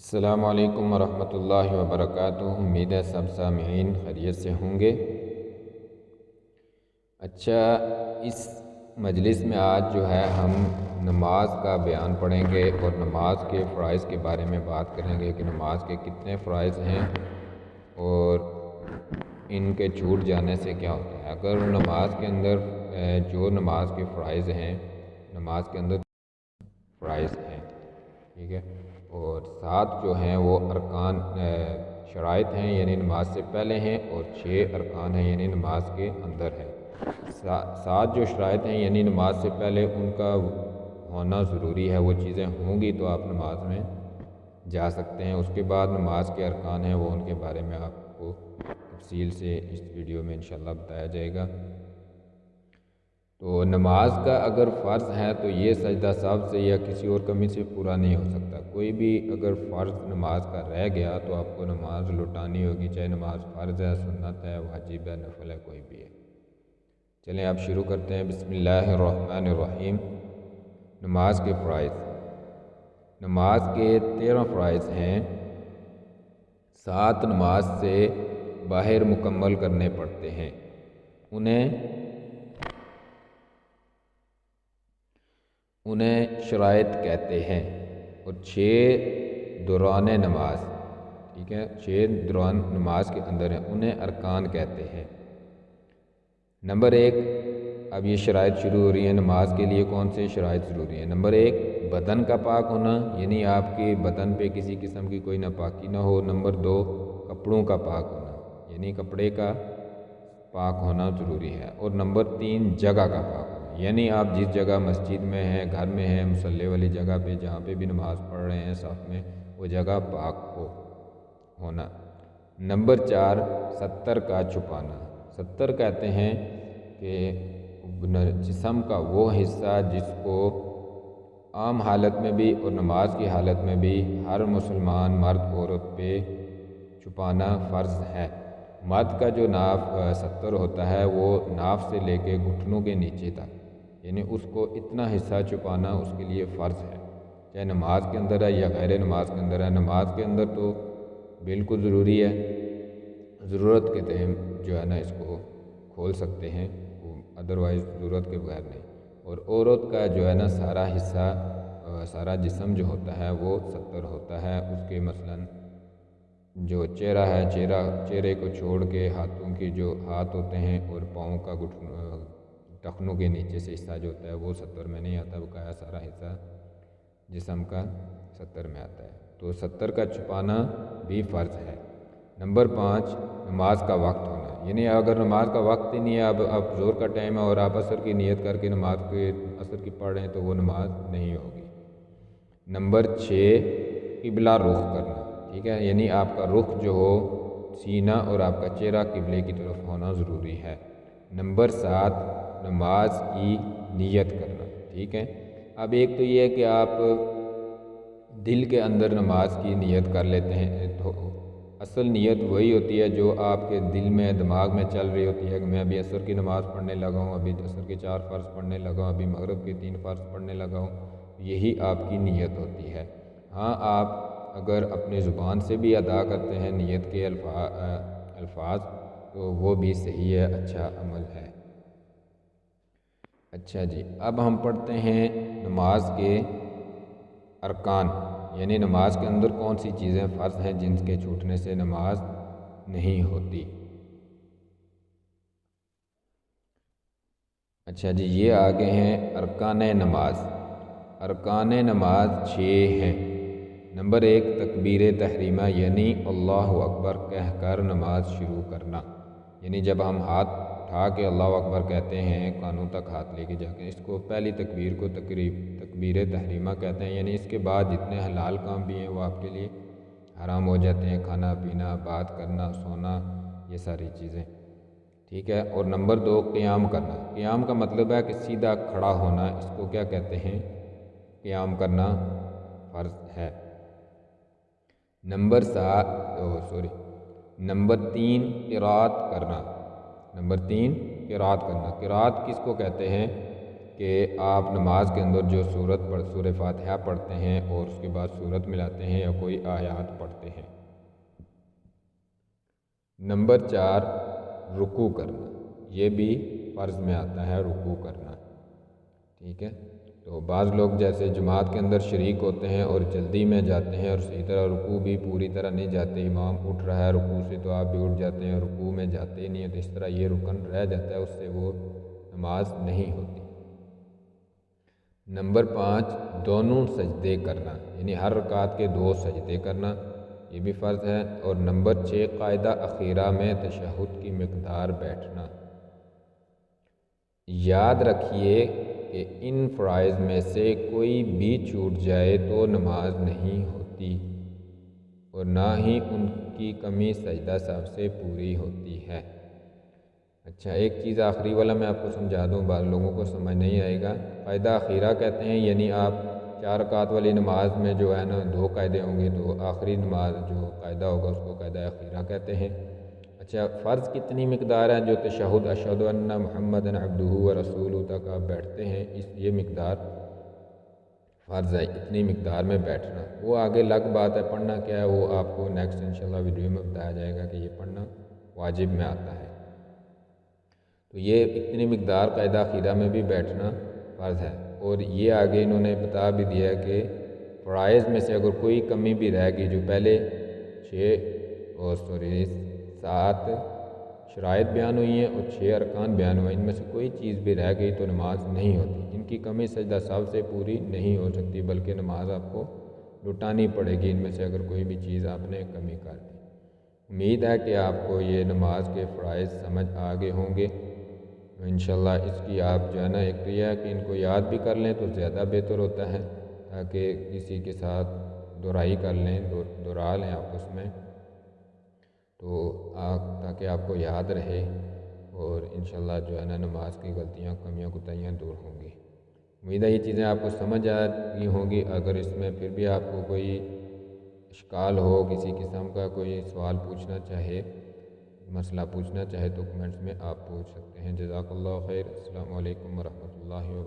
السلام علیکم ورحمۃ اللہ وبرکاتہ۔ امید ہے سب سامعین خیریت سے ہوں گے۔ اچھا، اس مجلس میں آج جو ہے ہم نماز کا بیان پڑھیں گے اور نماز کے فرائض کے بارے میں بات کریں گے کہ نماز کے کتنے فرائض ہیں اور ان کے چھوٹ جانے سے کیا ہوتا ہے۔ اگر نماز کے اندر جو نماز کے فرائض ہیں، نماز کے اندر فرائض ہیں، ٹھیک ہے، اور 7 جو ہیں وہ ارکان شرائط ہیں یعنی نماز سے پہلے ہیں، اور 6 ارکان ہیں یعنی نماز کے اندر ہے۔ 7 جو شرائط ہیں یعنی نماز سے پہلے ان کا ہونا ضروری ہے، وہ چیزیں ہوں گی تو آپ نماز میں جا سکتے ہیں۔ اس کے بعد نماز کے ارکان ہیں، وہ ان کے بارے میں آپ کو تفصیل سے اس ویڈیو میں انشاءاللہ بتایا جائے گا۔ تو نماز کا اگر فرض ہے تو یہ سجدہ سہو سے یا کسی اور کمی سے پورا نہیں ہو سکتا۔ کوئی بھی اگر فرض نماز کا رہ گیا تو آپ کو نماز لوٹانی ہوگی، چاہے نماز فرض ہے، سنت ہے، واجب ہے، نفل ہے، کوئی بھی ہے۔ چلیں آپ شروع کرتے ہیں۔ بسم اللہ الرحمن الرحیم۔ نماز کے فرائض۔ نماز کے 13 فرائض ہیں۔ 7 نماز سے باہر مکمل کرنے پڑتے ہیں، انہیں شرائط کہتے ہیں، اور 6 دوران نماز، ٹھیک ہے، 6 دوران نماز کے اندر ہیں، انہیں ارکان کہتے ہیں۔ نمبر 1، اب یہ شرائط شروع ہو رہی ہیں نماز کے لیے۔ کون سے شرائط ضروری ہیں؟ نمبر 1، بدن کا پاک ہونا، یعنی آپ کے بدن پہ کسی قسم کی کوئی ناپاکی نہ ہو۔ نمبر 2، کپڑوں کا پاک ہونا، یعنی کپڑے کا پاک ہونا ضروری ہے۔ اور نمبر 3، جگہ کا پاک ہونا، یعنی آپ جس جگہ مسجد میں ہیں، گھر میں ہیں، مصلی والی جگہ پہ جہاں پہ بھی نماز پڑھ رہے ہیں صف میں، وہ جگہ پاک ہونا۔ نمبر 4، ستر کا چھپانا۔ ستر کہتے ہیں کہ جسم کا وہ حصہ جس کو عام حالت میں بھی اور نماز کی حالت میں بھی ہر مسلمان مرد عورت پہ چھپانا فرض ہے۔ مرد کا جو ناف 70 ہوتا ہے وہ ناف سے لے کے گھٹنوں کے نیچے تک، یعنی اس کو اتنا حصہ چھپانا اس کے لیے فرض ہے، چاہے نماز کے اندر ہے یا غیر نماز کے اندر ہے۔ نماز کے اندر تو بالکل ضروری ہے، ضرورت کے تحت جو ہے نا اس کو کھول سکتے ہیں، ادروائز ضرورت کے بغیر نہیں۔ اور عورت کا جو ہے نا سارا حصہ، سارا جسم جو ہوتا ہے وہ 70 ہوتا ہے۔ اس کے مثلاً جو چہرہ ہے، چہرے کو چھوڑ کے ہاتھوں کی جو ہاتھ ہوتے ہیں اور پاؤں کا ٹخنوں کے نیچے سے حصہ جو ہوتا ہے وہ 70 میں نہیں آتا، بقایا سارا حصہ جسم کا 70 میں آتا ہے۔ تو 70 کا چھپانا بھی فرض ہے۔ نمبر 5، نماز کا وقت ہونا، یعنی اگر نماز کا وقت ہی نہیں ہے، اب ظہر کا ٹائم ہے اور آپ عصر کی نیت کر کے نماز کے عصر کی پڑھ رہے ہیں تو وہ نماز نہیں ہوگی۔ نمبر 6، قبلہ رخ کرنا، ٹھیک ہے، یعنی آپ کا رخ جو ہو سینہ اور آپ کا چہرہ قبلے کی طرف ہونا ضروری ہے۔ نمبر 7، نماز کی نیت کرنا، ٹھیک ہے۔ اب ایک تو یہ ہے کہ آپ دل کے اندر نماز کی نیت کر لیتے ہیں، تو اصل نیت وہی ہوتی ہے جو آپ کے دل میں دماغ میں چل رہی ہوتی ہے کہ میں ابھی عصر کی نماز پڑھنے لگا ہوں، ابھی عصر کے 4 فرض پڑھنے لگا ہوں، ابھی مغرب کے 3 فرض پڑھنے لگا ہوں، یہی آپ کی نیت ہوتی ہے۔ ہاں، آپ اگر اپنی زبان سے بھی ادا کرتے ہیں نیت کے الفاظ تو وہ بھی صحیح ہے، اچھا عمل ہے۔ اچھا جی، اب ہم پڑھتے ہیں نماز کے ارکان، یعنی نماز کے اندر کون سی چیزیں فرض ہیں جن کے چھوٹنے سے نماز نہیں ہوتی۔ اچھا جی، یہ آگے ہیں ارکان نماز۔ ارکان نماز 6 ہیں۔ نمبر 1، تکبیر تحریمہ، یعنی اللہ اکبر کہہ کر نماز شروع کرنا، یعنی جب ہم ہاتھ اٹھا کے اللہ اکبر کہتے ہیں کانوں تک ہاتھ لے کے جا کے، اس کو پہلی تکبیر کو تکبیر تحریمہ کہتے ہیں، یعنی اس کے بعد جتنے حلال کام بھی ہیں وہ آپ کے لیے حرام ہو جاتے ہیں، کھانا پینا، بات کرنا، سونا، یہ ساری چیزیں، ٹھیک ہے۔ اور نمبر 2، قیام کرنا۔ قیام کا مطلب ہے کہ سیدھا کھڑا ہونا، اس کو کیا کہتے ہیں؟ قیام کرنا فرض ہے۔ نمبر 3، قرات کرنا۔ نمبر 3، قرات کرنا۔ قرات کس کو کہتے ہیں؟ کہ آپ نماز کے اندر جو سورہ فاتحہ پڑھتے ہیں اور اس کے بعد سورت ملاتے ہیں یا کوئی آیات پڑھتے ہیں۔ نمبر 4، رکوع کرنا، یہ بھی فرض میں آتا ہے رکوع کرنا، ٹھیک ہے۔ تو بعض لوگ جیسے جماعت کے اندر شریک ہوتے ہیں اور جلدی میں جاتے ہیں اور صحیح طرح رکوع بھی پوری طرح نہیں جاتے، امام اٹھ رہا ہے رکوع سے تو آپ بھی اٹھ جاتے ہیں، رکوع میں جاتے ہی نہیں ہیں، تو اس طرح یہ رکن رہ جاتا ہے، اس سے وہ نماز نہیں ہوتی۔ نمبر 5، دونوں سجدے کرنا، یعنی ہر رکعت کے 2 سجدے کرنا، یہ بھی فرض ہے۔ اور نمبر 6، قاعدہ اخیرہ میں تشہد کی مقدار بیٹھنا۔ یاد رکھیے کہ ان فرائض میں سے کوئی بھی چھوٹ جائے تو نماز نہیں ہوتی اور نہ ہی ان کی کمی سجدہ سہو سے پوری ہوتی ہے۔ اچھا، ایک چیز آخری والا میں آپ کو سمجھا دوں، بعض لوگوں کو سمجھ نہیں آئے گا۔ قاعدہ اخیرہ کہتے ہیں یعنی آپ 4 رکعت والی نماز میں جو ہے نا 2 قاعدے ہوں گے، تو آخری نماز جو قاعدہ ہوگا اس کو قاعدہ اخیرہ کہتے ہیں۔ اچھا، فرض کتنی مقدار ہے جو تشہد اشہد ان محمد عبدہ و رسولہ تک آپ بیٹھتے ہیں، یہ مقدار فرض ہے، اتنی مقدار میں بیٹھنا۔ وہ آگے الگ بات ہے پڑھنا کیا ہے، وہ آپ کو نیکسٹ انشاءاللہ ویڈیو میں بتایا جائے گا کہ یہ پڑھنا واجب میں آتا ہے۔ تو یہ اتنی مقدار قاعدہ اخیرہ میں بھی بیٹھنا فرض ہے، اور یہ آگے انہوں نے بتا بھی دیا کہ فرائض میں سے اگر کوئی کمی بھی رہ گئی، جو پہلے 7 شرائط بیان ہوئی ہیں اور 6 ارکان بیان ہوئے، ان میں سے کوئی چیز بھی رہ گئی تو نماز نہیں ہوتی، ان کی کمی سجدہ سہو سے پوری نہیں ہو سکتی، بلکہ نماز آپ کو لٹانی پڑے گی ان میں سے اگر کوئی بھی چیز آپ نے کمی کر دی۔ امید ہے کہ آپ کو یہ نماز کے فرائض سمجھ آگے ہوں گے۔ انشاءاللہ اس کی آپ جو ہے نا، ایک تو یہ ہے کہ ان کو یاد بھی کر لیں تو زیادہ بہتر ہوتا ہے، تاکہ کسی کے ساتھ دہرائی کر لیں، دہرا لیں آپس میں، تو تاکہ آپ کو یاد رہے، اور انشاءاللہ جو ہے نا نماز کی غلطیاں کمیاں کوتاہیاں دور ہوں گی۔ امید ہے یہ چیزیں آپ کو سمجھ آ گئی ہوں گی۔ اگر اس میں پھر بھی آپ کو کوئی اشکال ہو، کسی قسم کا کوئی سوال پوچھنا چاہے، مسئلہ پوچھنا چاہے، تو کمنٹس میں آپ پوچھ سکتے ہیں۔ جزاک اللہ خیر۔ السلام علیکم ورحمۃ اللہ وبرکاتہ۔